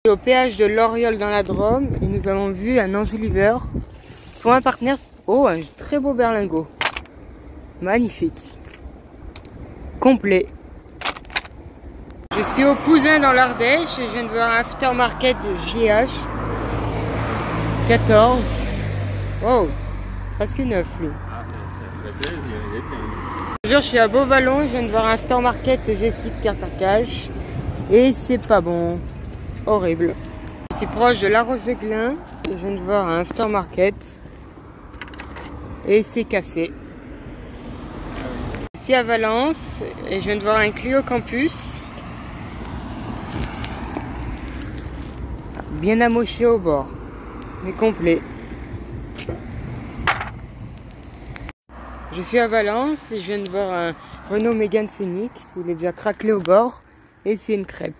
Au péage de Loriol dans la Drôme et nous avons vu un enjoliveur, soit un partenaire. Oh, un très beau berlingot. Magnifique. Complet. Je suis au Pouzin dans l'Ardèche et je viens de voir un aftermarket de JH 14. Wow, presque neuf lui. Bonjour, je suis à Beauvallon, je viens de voir un aftermarket gestique carte à cash et c'est pas bon. Horrible. Je suis proche de La Roche-de-Glin et je viens de voir un aftermarket et c'est cassé. Je suis à Valence et je viens de voir un Clio Campus bien amoché au bord, mais complet. Je suis à Valence et je viens de voir un Renault Mégane Scénic où il est déjà craquelé au bord et c'est une crêpe.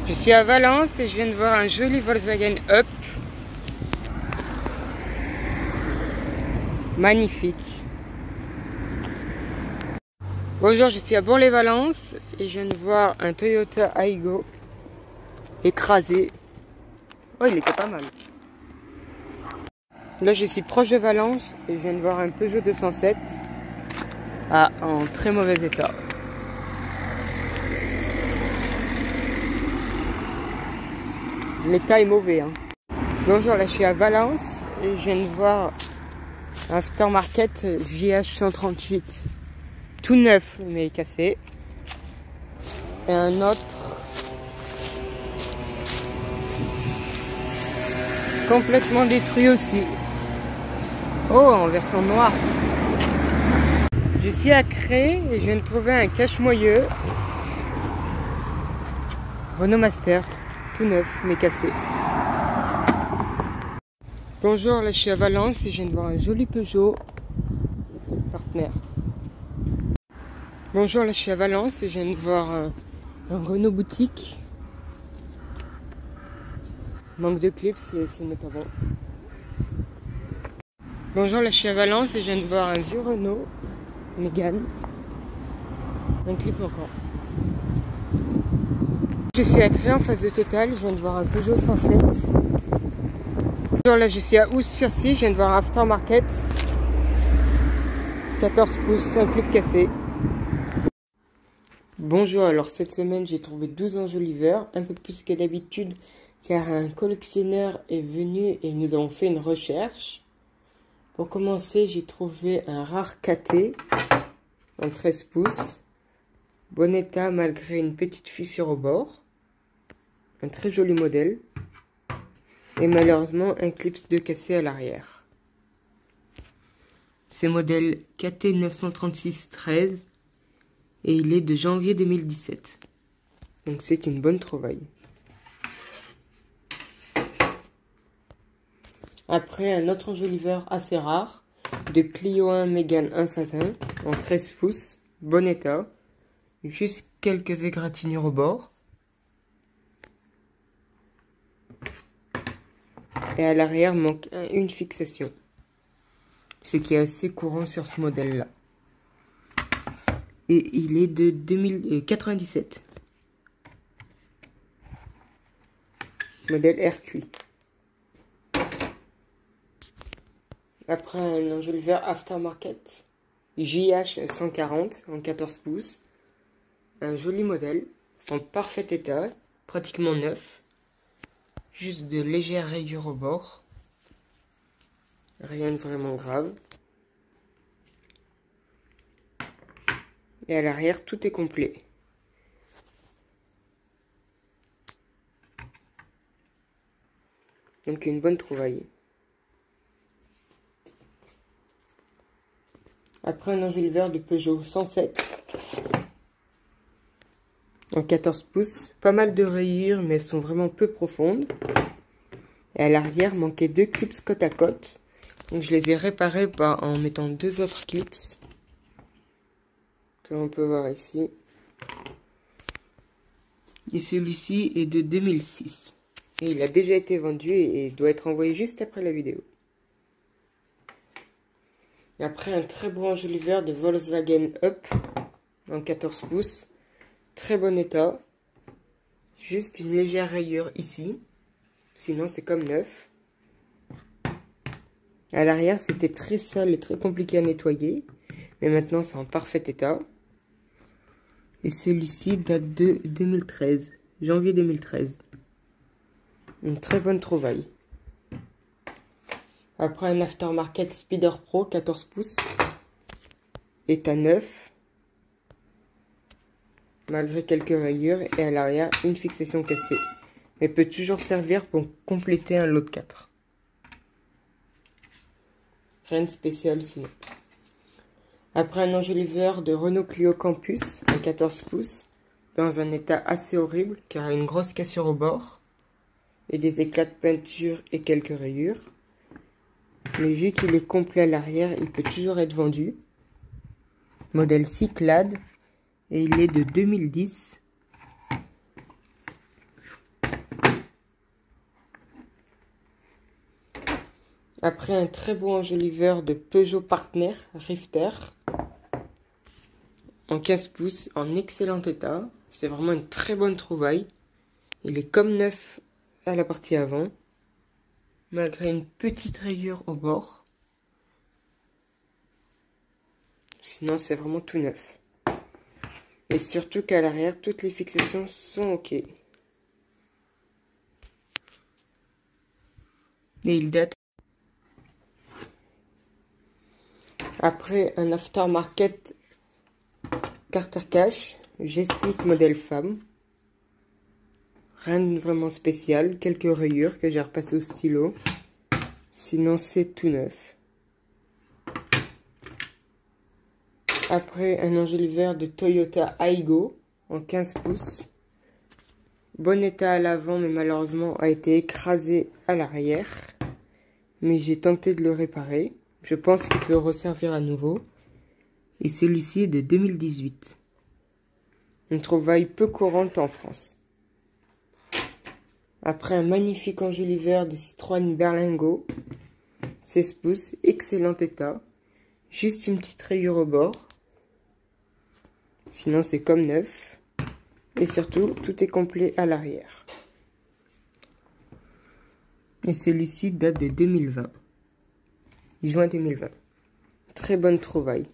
Je suis à Valence et je viens de voir un joli Volkswagen Up. Magnifique. Bonjour, je suis à Bourg-les-Valence et je viens de voir un Toyota Aygo écrasé. Oh, il était pas mal. Là, je suis proche de Valence et je viens de voir un Peugeot 207 en très mauvais état. L'état est mauvais. Hein. Bonjour, là je suis à Valence et je viens de voir un aftermarket JH 138 tout neuf mais cassé. Et un autre complètement détruit aussi. Oh, en version noire. Je suis à Cré et je viens de trouver un cache-moyeu Renault Master, tout neuf mais cassé. Bonjour, là je suis à Valence et je viens de voir un joli Peugeot partenaire. Bonjour, là je suis à Valence et je viens de voir un Renault boutique. Manque de clips, ce n'est pas bon. Bonjour, là je suis à Valence et je viens de voir un vieux Renault Mégane. Un clip encore. Je suis à Cré en face de Total, je viens de voir un Peugeot 107. Bonjour, là je suis à Oust-sur-Cie, je viens de voir un aftermarket 14 pouces, un clip cassé. Bonjour, alors cette semaine j'ai trouvé 12 enjoliveurs, un peu plus que d'habitude car un collectionneur est venu et nous avons fait une recherche. Pour commencer, j'ai trouvé un rare KT en 13 pouces, bon état malgré une petite fissure au bord, un très joli modèle et malheureusement un clips de cassé à l'arrière. C'est modèle KT 936-13 et il est de janvier 2017. Donc c'est une bonne trouvaille. Après un autre enjoliveur assez rare de Clio 1 Mégane 1x1 en 13 pouces, bon état, juste quelques égratignures au bord. Et à l'arrière manque une fixation, ce qui est assez courant sur ce modèle là. Et il est de 1997. Modèle RQ. Après un enjoliveur aftermarket JH 140 en 14 pouces. Un joli modèle, en parfait état, pratiquement neuf. Juste de légères rayures au bord. Rien de vraiment grave. Et à l'arrière, tout est complet. Donc une bonne trouvaille. Après un enjoliveur de Peugeot 107 en 14 pouces. Pas mal de rayures, mais elles sont vraiment peu profondes. Et à l'arrière, manquait deux clips côte à côte. Donc je les ai réparés en mettant deux autres clips. Que l'on peut voir ici. Et celui-ci est de 2006. Et il a déjà été vendu et doit être envoyé juste après la vidéo. Et après un très beau enjoliveur de Volkswagen Up en 14 pouces. Très bon état. Juste une légère rayure ici. Sinon, c'est comme neuf. À l'arrière, c'était très sale et très compliqué à nettoyer. Mais maintenant, c'est en parfait état. Et celui-ci date de 2013. Janvier 2013. Une très bonne trouvaille. Après, un aftermarket Speeder Pro 14 pouces. Est à neuf. Malgré quelques rayures. Et à l'arrière, une fixation cassée. Mais peut toujours servir pour compléter un lot de 4. Rien de spécial sinon. Après un enjoliveur de Renault Clio Campus à 14 pouces, dans un état assez horrible car a une grosse cassure au bord et des éclats de peinture et quelques rayures. Mais vu qu'il est complet à l'arrière, il peut toujours être vendu. Modèle Cyclade et il est de 2010. Après un très beau enjoliveur de Peugeot Partner Rifter en 15 pouces, en excellent état. C'est vraiment une très bonne trouvaille. Il est comme neuf à la partie avant, malgré une petite rayure au bord. Sinon, c'est vraiment tout neuf. Et surtout qu'à l'arrière, toutes les fixations sont OK. Et il date. Après un aftermarket Carter Cash, Gestic modèle femme. Rien de vraiment spécial, quelques rayures que j'ai repassées au stylo. Sinon c'est tout neuf. Après un enjoliveur de Toyota Aygo en 15 pouces. Bon état à l'avant mais malheureusement a été écrasé à l'arrière. Mais j'ai tenté de le réparer. Je pense qu'il peut resservir à nouveau. Et celui-ci est de 2018. Une trouvaille peu courante en France. Après un magnifique enjoliveur de Citroën Berlingo, 16 pouces, excellent état. Juste une petite rayure au bord. Sinon c'est comme neuf. Et surtout, tout est complet à l'arrière. Et celui-ci date de 2020. Juin 2020. Très bonne trouvaille.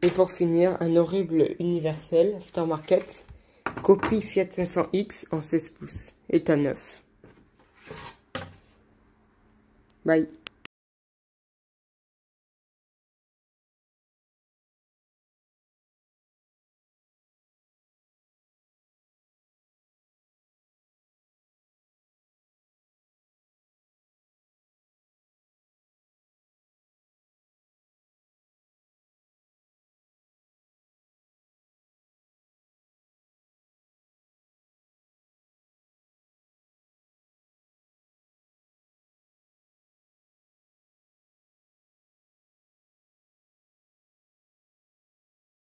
Et pour finir, un horrible universel aftermarket. Copie Fiat 500X en 16 pouces. État neuf. Bye.